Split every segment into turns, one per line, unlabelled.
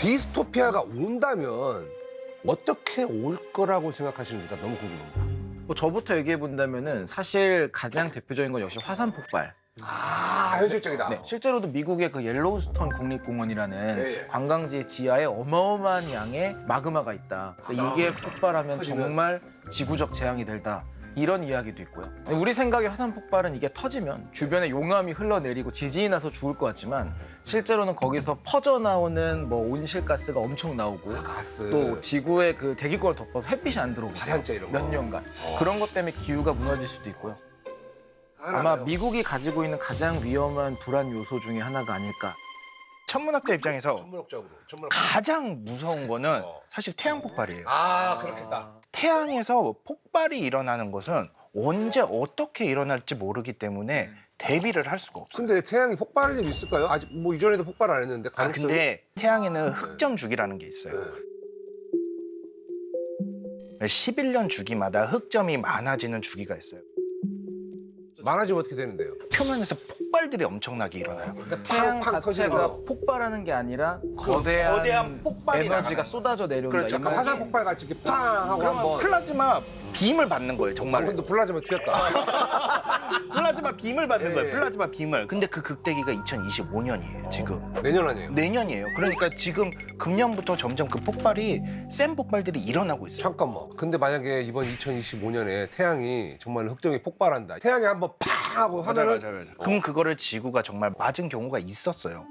디스토피아가 온다면 어떻게 올 거라고 생각하시는지 너무 궁금합니다.
뭐 저부터 얘기해 본다면은 사실 가장 대표적인 건 역시 화산 폭발.
아, 현실적이다.
네, 실제로도 미국의 그 옐로우스톤 국립공원이라는
예, 예.
관광지 지하에 어마어마한 양의 마그마가 있다. 이게 폭발하면
터지면.
정말 지구적 재앙이 될다. 이런 이야기도 있고요. 우리 생각에 화산 폭발은 이게 터지면 주변에 용암이 흘러내리고 지진이 나서 죽을 것 같지만 실제로는 거기서 퍼져나오는 뭐 온실가스가 엄청 나오고
가스.
또 지구의 그 대기권을 덮어서 햇빛이 안 들어오고
화산재 이런 거.
몇 년간 그런 것 때문에 기후가 무너질 수도 있고요. 아마 미국이 가지고 있는 가장 위험한 불안 요소 중에 하나가 아닐까.
천문학자 입장에서
천문학적으로.
가장 무서운 거는 사실 태양 폭발이에요.
아, 그렇겠다.
태양에서 폭발이 일어나는 것은 언제 어떻게 일어날지 모르기 때문에 대비를 할 수가 없어요.
근데 태양이 폭발할 일이 있을까요? 아직 뭐 이전에도 폭발 안 했는데.
아, 근데 태양에는 흑점 주기라는 게 있어요. 11년 주기마다 흑점이 많아지는 주기가 있어요.
많아지면 어떻게 되는데요?
표면에서 폭발들이 엄청나게 일어나요.
그러니까 태양
팡팡
자체가
터지는
폭발하는 게 아니라 거대한
폭발이
에너지가
나가는
쏟아져 내려온다.
그렇죠.
이
약간
말이-
화산 폭발 같이 이렇게 팡 하고
그러면
한번.
플라즈마 빔을 받는 거예요, 정말.
방금도 플라즈마 튀었다.
플라즈마 빔을 받는
예.
거예요, 플라즈마 빔을. 근데 그 극대기가 2025년이에요, 지금.
내년 아니에요?
내년이에요. 그러니까 지금 금년부터 점점 그 폭발이 센 폭발들이 일어나고 있어요.
잠깐만. 근데 만약에 이번 2025년에 태양이 정말 흑점이 폭발한다. 태양이 한번 팡 하고 하면은
맞아요. 그럼 그거를 지구가 정말 맞은 경우가 있었어요.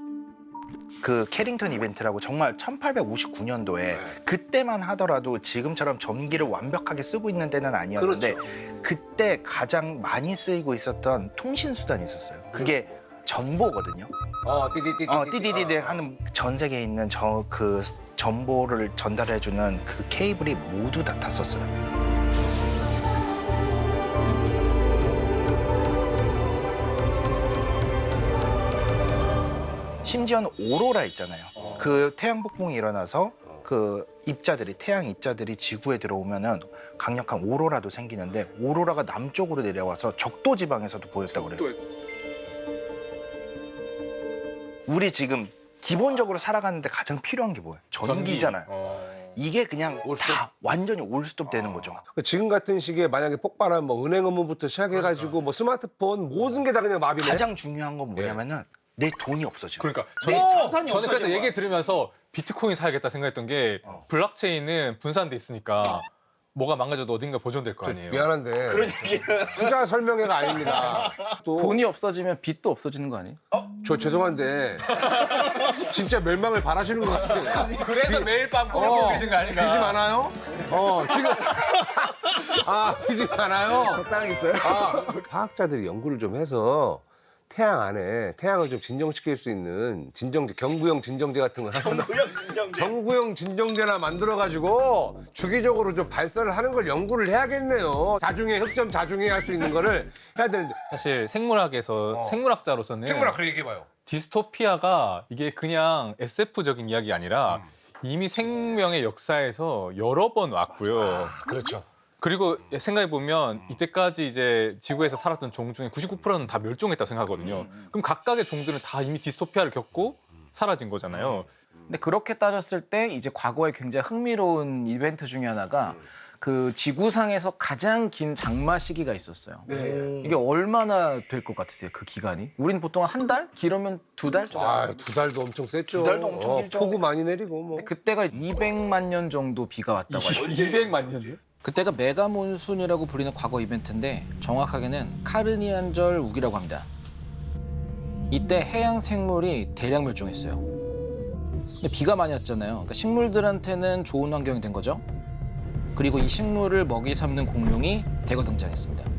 그 캐링턴 이벤트라고 정말 1859년도에 그때만 하더라도 지금처럼 전기를 완벽하게 쓰고 있는 때는 아니었는데 그때 가장 많이 쓰이고 있었던 통신 수단이 있었어요. 그게 전보거든요. 띠디디디 하는 전 세계에 있는 그 정보를 전달해주는 그 케이블이 모두 다 탔었어요. 심지어는 오로라 있잖아요. 그 태양 폭풍이 일어나서 그 입자들이 태양 입자들이 지구에 들어오면은 강력한 오로라도 생기는데 오로라가 남쪽으로 내려와서 적도 지방에서도 보였다고 그래요. 우리 지금 기본적으로 살아가는데 가장 필요한 게 뭐예요? 전기잖아요. 이게 그냥 다 완전히 올스톱 되는 거죠.
지금 같은 시기에 만약에 폭발하면 뭐 은행 업무부터 시작해가지고 뭐 스마트폰 모든 게 다 그냥 마비네.
가장 중요한 건 뭐냐면은 내 돈이 없어지고.
그러니까
내 자산이
저는 그래서
없어지는
얘기 들으면서 비트코인 사야겠다 생각했던 게 블록체인은 분산돼 있으니까 뭐가 망가져도 어딘가 보존될 거 아니에요.
미안한데 투자 설명회가 아닙니다. 또
돈이 없어지면 빚도 없어지는 거 아니에요?
저 죄송한데 진짜 멸망을 바라시는 것 같아요.
그래서 매일 밤 꿈을 꾸고 계신 거 아닌가?
빚이 많아요? 지금 빚이 많아요?
적당히 있어요.
과학자들이 연구를 좀 해서 태양 안에 태양을 좀 진정시킬 수 있는 진정제, 경구형 진정제 같은 거 하나 경구형 진정제나 만들어가지고 주기적으로 좀 발사를 하는 걸 연구를 해야겠네요. 자중에 흑점 자중에 할 수 있는 거를 해야 되는데.
사실 생물학에서 생물학자로서는
그래 얘기해봐요.
디스토피아가 이게 그냥 SF적인 이야기 아니라 이미 생명의 역사에서 여러 번 왔고요.
그렇죠.
그리고 생각해 보면 이때까지 이제 지구에서 살았던 종 중에 99%는 다 멸종했다고 생각하거든요. 그럼 각각의 종들은 다 이미 디스토피아를 겪고 사라진 거잖아요.
근데 그렇게 따졌을 때 이제 과거에 굉장히 흥미로운 이벤트 중에 하나가 그 지구상에서 가장 긴 장마 시기가 있었어요. 이게 얼마나 될 것 같으세요? 그 기간이? 우린 보통 한 달? 길으면 2달 정도.
2달도 엄청 셌죠.
2달도 엄청 길죠.
폭우 많이 내리고 뭐.
그때가 200만 년 정도 비가 왔다고 하죠.
200만 년이요?
그때가 메가몬순이라고 불리는 과거 이벤트인데 정확하게는 카르니안절 우기라고 합니다. 이때 해양 생물이 대량 멸종했어요. 근데 비가 많이 왔잖아요. 그러니까 식물들한테는 좋은 환경이 된 거죠. 그리고 이 식물을 먹이 삼는 공룡이 대거 등장했습니다.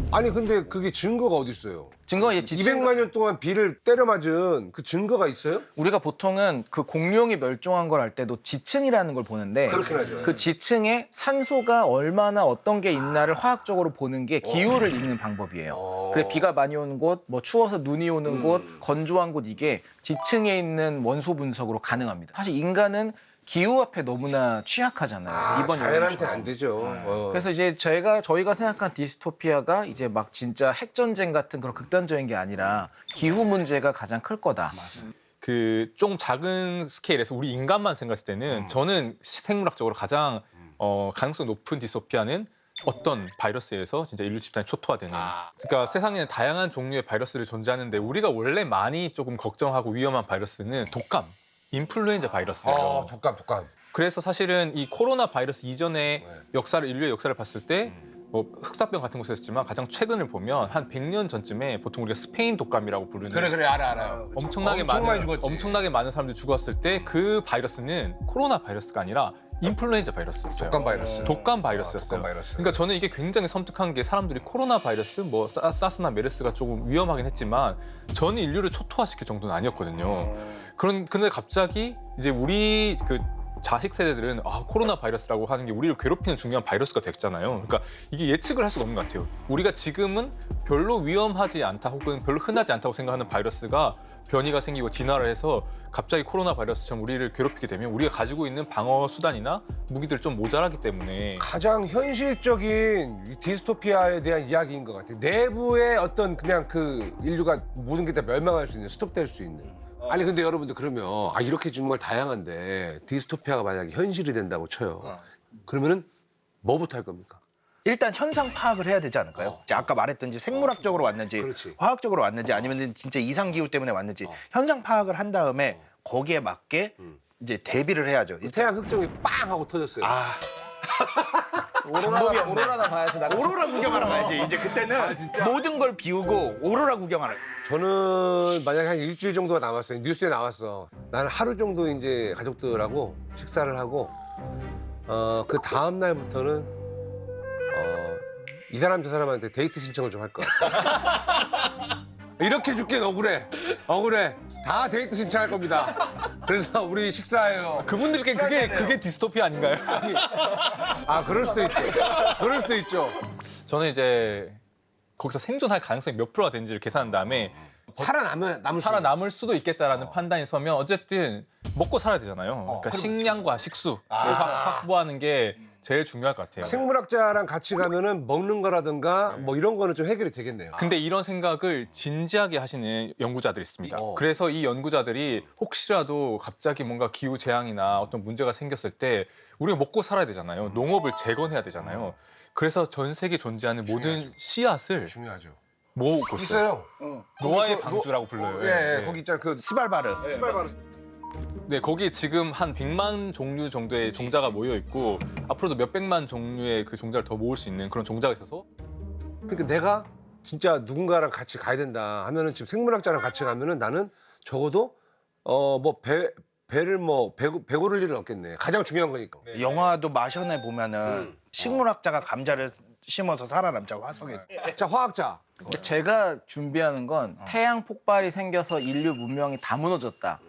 아니 근데 그게 증거가 어디 있어요?
증거가 이제
200만 년 동안 비를 때려 맞은 그 증거가 있어요?
우리가 보통은 그 공룡이 멸종한 걸 알 때도 지층이라는 걸 보는데
그렇긴 하죠.
그 지층에 산소가 얼마나 어떤 게 있나를 화학적으로 보는 게 기후를 읽는 방법이에요. 그래 비가 많이 오는 곳, 뭐 추워서 눈이 오는 곳, 건조한 곳 이게 지층에 있는 원소 분석으로 가능합니다. 사실 인간은 기후 앞에 너무나 취약하잖아요. 이번
자연한테
여름처럼.
안 되죠.
그래서 이제 저희가 생각한 디스토피아가 이제 막 진짜 핵전쟁 같은 그런 극단적인 게 아니라 기후 문제가 가장 클 거다.
그 좀 작은 스케일에서 우리 인간만 생각했을 때는 저는 생물학적으로 가장 가능성 높은 디스토피아는 어떤 바이러스에서 진짜 인류 집단이 초토화되는. 그러니까 세상에는 다양한 종류의 바이러스를 존재하는데 우리가 원래 많이 조금 걱정하고 위험한 바이러스는 독감, 인플루엔자 바이러스예요.
독감.
그래서 사실은 이 코로나 바이러스 이전의 인류의 역사를 봤을 때 뭐 흑사병 같은 것도 있었지만 가장 최근을 보면 한 100년 전쯤에 보통 우리가 스페인 독감이라고 부르는
그래 알아요.
엄청나게
많이 죽었지.
엄청나게 많은 사람들이 죽었을 때 그 바이러스는 코로나 바이러스가 아니라 인플루엔자 바이러스였어요.
독감 바이러스.
독감 바이러스였어요.
독감 바이러스.
그러니까 저는 이게 굉장히 섬뜩한 게 사람들이 코로나 바이러스, 뭐 사스나 메르스가 조금 위험하긴 했지만 저는 인류를 초토화시킬 정도는 아니었거든요. 근데 갑자기 이제 우리 그 자식 세대들은 코로나 바이러스라고 하는 게 우리를 괴롭히는 중요한 바이러스가 됐잖아요. 그러니까 이게 예측을 할 수가 없는 것 같아요. 우리가 지금은 별로 위험하지 않다 혹은 별로 흔하지 않다고 생각하는 바이러스가 변이가 생기고 진화를 해서 갑자기 코로나 바이러스처럼 우리를 괴롭히게 되면 우리가 가지고 있는 방어 수단이나 무기들이 좀 모자라기 때문에
가장 현실적인 이 디스토피아에 대한 이야기인 것 같아요. 내부의 어떤 그냥 그 인류가 모든 게 다 멸망할 수 있는, 스톱될 수 있는. 아니 근데 여러분들 그러면 이렇게 정말 다양한데 디스토피아가 만약에 현실이 된다고 쳐요. 그러면은 뭐부터 할 겁니까?
일단 현상 파악을 해야 되지 않을까요? 이제 아까 말했던지 생물학적으로 왔는지
그렇지.
화학적으로 왔는지 아니면 진짜 이상 기후 때문에 왔는지 현상 파악을 한 다음에 거기에 맞게 이제 대비를 해야죠.
태양 흑점이 빵 하고 터졌어요.
오로라나 봐야지. 나가.
오로라 구경하러 가야지. 이제 그때는 모든 걸 비우고 오로라 구경하러.
저는 만약에 한 일주일 정도가 남았어요. 뉴스에 나왔어. 나는 하루 정도 이제 가족들하고 식사를 하고 그 다음 날부터는 이 사람 저 사람한테 데이트 신청을 좀 할 것 같아. 이렇게 죽긴 억울해. 다 데이트 신청할 겁니다. 그래서 우리 식사해요.
그분들께 그게 디스토피아 아닌가요?
그럴 수도 있죠.
저는 이제 거기서 생존할 가능성이 몇 프로가 되는지를 계산한 다음에 살아남을 수도 있겠다라는 판단이 서면 어쨌든 먹고 살아야 되잖아요. 그러니까 식량과 식수 확보하는 게 제일 중요할 것 같아요.
생물학자랑 같이 가면은 먹는 거라든가 뭐 이런 거는 좀 해결이 되겠네요.
근데 이런 생각을 진지하게 하시는 연구자들이 있습니다. 그래서 이 연구자들이 혹시라도 갑자기 뭔가 기후 재앙이나 어떤 문제가 생겼을 때 우리가 먹고 살아야 되잖아요. 농업을 재건해야 되잖아요. 그래서 전 세계에 존재하는 모든 씨앗을
중요하죠.
모으고 있어요. 노아의 방주라고 불러요.
예, 거기 있잖아 그
스발바르.
네, 거기에 지금 한 100만 종류 정도의 종자가 모여 있고 앞으로도 몇백만 종류의 그 종자를 더 모을 수 있는 그런 종자가 있어서
그러니까 내가 진짜 누군가랑 같이 가야 된다 하면은 지금 생물학자랑 같이 가면은 나는 적어도 배를 배 고를 일은 없겠네. 가장 중요한 거니까.
영화도 마션에 보면은 식물학자가 감자를 심어서 살아남자고 화성에서.
자, 화학자.
제가 준비하는 건 태양 폭발이 생겨서 인류 문명이 다 무너졌다.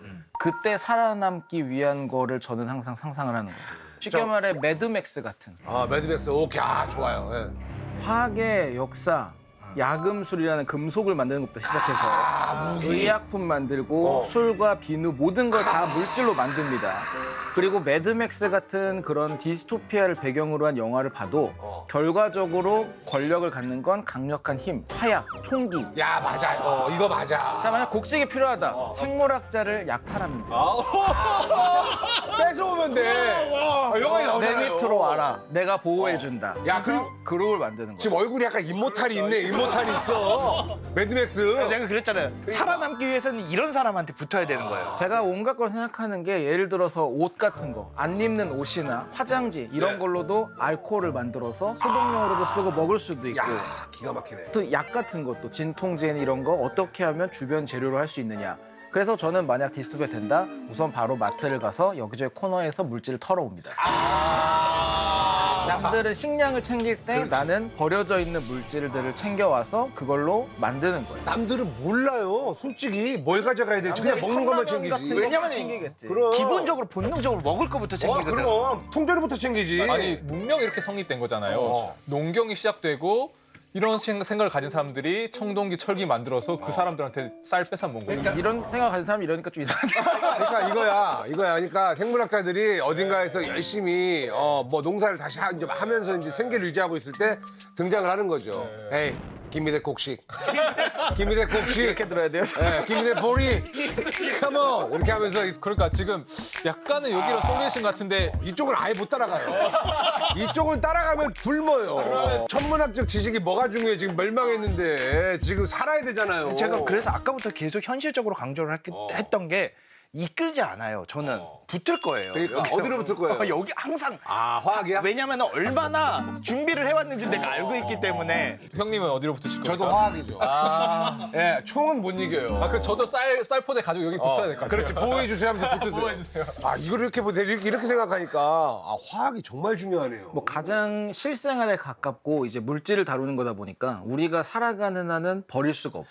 그때 살아남기 위한 거를 저는 항상 상상을 하는 거예요. 쉽게 말해 매드맥스 같은.
매드맥스. 오케이. 좋아요. 예.
화학의 역사, 야금술이라는 금속을 만드는 것부터 시작해서 의약품 만들고 술과 비누 모든 걸 다 물질로 만듭니다. 그리고 매드맥스 같은 그런 디스토피아를 배경으로 한 영화를 봐도 결과적으로 권력을 갖는 건 강력한 힘, 화약, 총기.
야, 맞아요. 이거 맞아.
자, 만약 곡식이 필요하다. 생물학자를 약탈합니다.
뺏어오면 돼. 영화에 나오잖아요.
내 밑으로 와라. 내가 보호해준다.
야, 그리고
그룹을 만드는 거야.
지금 얼굴이 약간 임모탈이 있네. 임모탈이 있어. 매드맥스.
제가 그랬잖아요. 살아남기 위해서는 이런 사람한테 붙어야 되는 거예요.
제가 온갖 걸 생각하는 게 예를 들어서 옷 같은 거, 안 입는 옷이나 화장지 이런 걸로도 알코올을 만들어서 소독용으로도 쓰고 먹을 수도 있고
기가 막히네.
또 약 같은 것도 진통제나 이런 거 어떻게 하면 주변 재료로 할 수 있느냐. 그래서 저는 만약 디스토피아 된다, 우선 바로 마트를 가서 여기저기 코너에서 물질을 털어옵니다. 남들은 식량을 챙길 때 나는 버려져 있는 물질들을 챙겨와서 그걸로 만드는 거예요.
남들은 몰라요. 솔직히 뭘 가져가야 될지 그냥 먹는 것만 챙기지.
왜냐면 챙기겠지.
그럼.
기본적으로 본능적으로 먹을 거부터 챙기거든.
그럼 통조림부터 챙기지.
아니 문명이 이렇게 성립된 거잖아요. 농경이 시작되고 이런 생각을 가진 사람들이 청동기, 철기 만들어서 그 사람들한테 쌀 뺏어 먹은 거예요.
이런 생각 가진 사람이 이러니까 좀 이상한데.
그러니까 이거야. 그러니까 생물학자들이 어딘가에서 열심히 농사를 다시 이제 하면서 이제 생계를 유지하고 있을 때 등장을 하는 거죠. 에이, 김미대 곡식. 김미대 곡식.
이렇게 들어야 돼요.
예, 김미대 보리. 컴온 이렇게 하면서
그러니까 지금 약간은 여기로 솔루션 같은데
이쪽은 아예 못 따라가요. 이쪽은 따라가면 굶어요. 천문학적 지식이 뭐가 중요해? 지금 멸망했는데 지금 살아야 되잖아요.
제가 그래서 아까부터 계속 현실적으로 강조를 했던 게 이끌지 않아요. 저는 붙을 거예요.
그러니까 어디로 붙을 거예요?
여기 항상.
아 화학이야?
왜냐면 얼마나 준비를 해왔는지 내가 알고 있기 때문에.
형님은 어디로 붙으실 거예요?
저도 화학이죠. 예, 총은 못 이겨요.
그 저도 쌀포대 가지고 여기 붙여야 될 것 같아요.
그렇지 보호해 주세요 하면서 붙으세요.
보호해 주세요.
아 이걸 이렇게 이렇게 생각하니까 아 화학이 정말 중요하네요.
뭐 가장 실생활에 가깝고 이제 물질을 다루는 거다 보니까 우리가 살아가는 한은 버릴 수가 없죠.